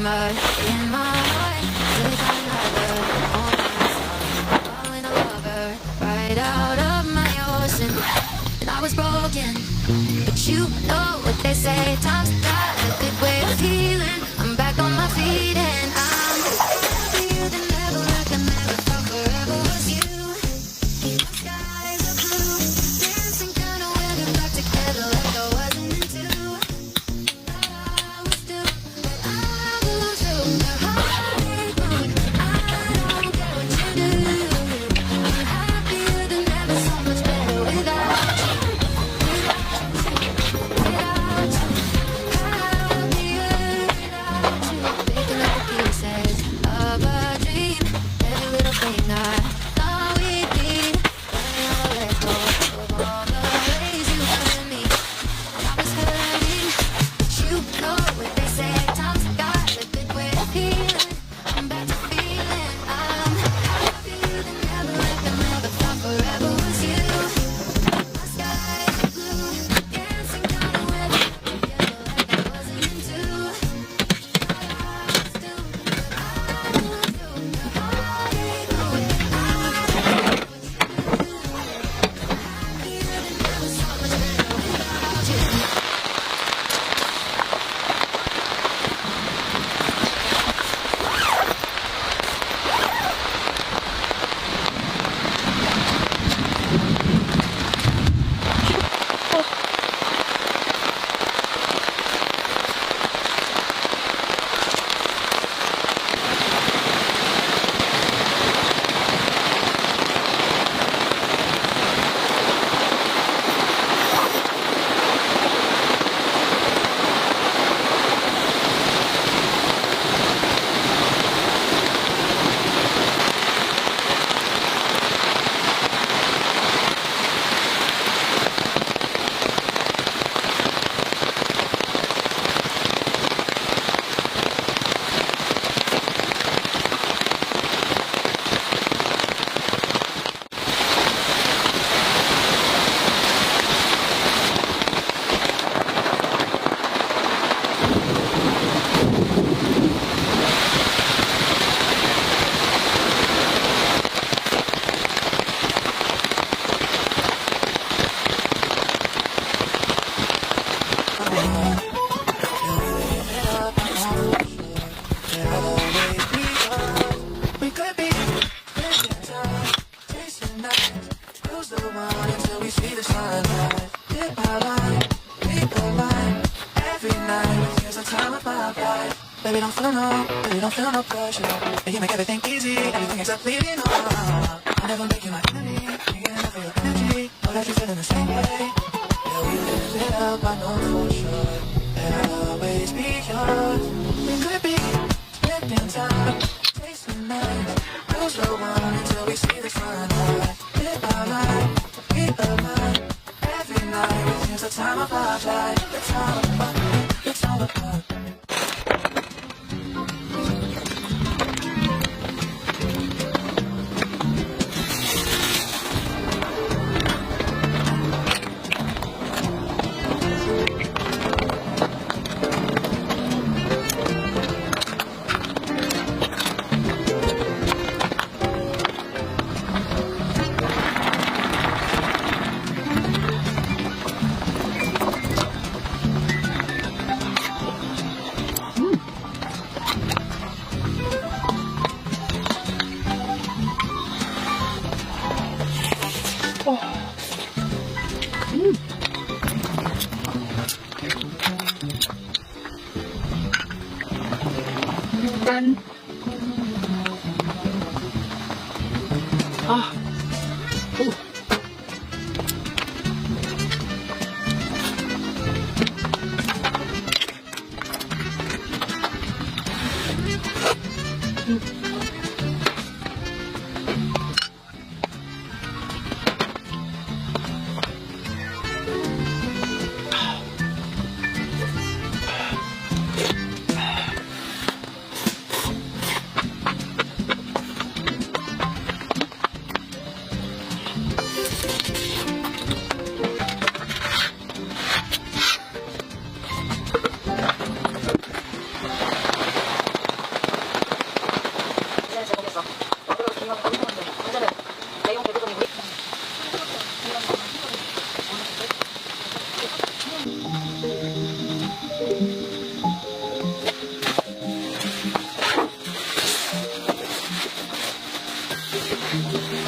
mud in my heart. Really trying harder on my song. Falling a lover right out of my ocean. And I was broken, but you know what they say. Time's got a good way of healing. I'm back on my feet and I'm happier than ever. Like I never thought forever was you. My skies are blue, dancing kind of weather back together like I wasn't into. I was due, but I belong to the heartache mood. I don't care what you do. I'm happier than ever, so much better without you. Without you, happier without you. Picking up the pieces of a dream. Every little thing I thought we'd need. Running on the let go of all the ways you hurt me. I was hurting, but you know what they say. Time's got a good way of healing. I'm back to feeling I'm happier than ever. Like I never thought forever was you. My skies are blue, dancing kind of weather together like I wasn't into. I was due, but I belong to the heartache mood. I don't care what you do. Happier than ever, so much better without you. We could be wasting time, chasing nights, cruise the one until we see the sunrise. Live my life, lead the line, every night. Here's the time of my life. Baby, don't feel no pressure. And you make everything easy, everything except leaving on. I never make you my enemy, you get enough of your energy. Know that you're feeling the same way. Yeah, we live it up, I know for sure. And I'll always be yours. We could be spending time, chasing nights, cruise the one until we see the sunrise. Live our life, keep the mind, every night. Here's the time of our life. It's all about, it's all about. Run. Ah. Oh. I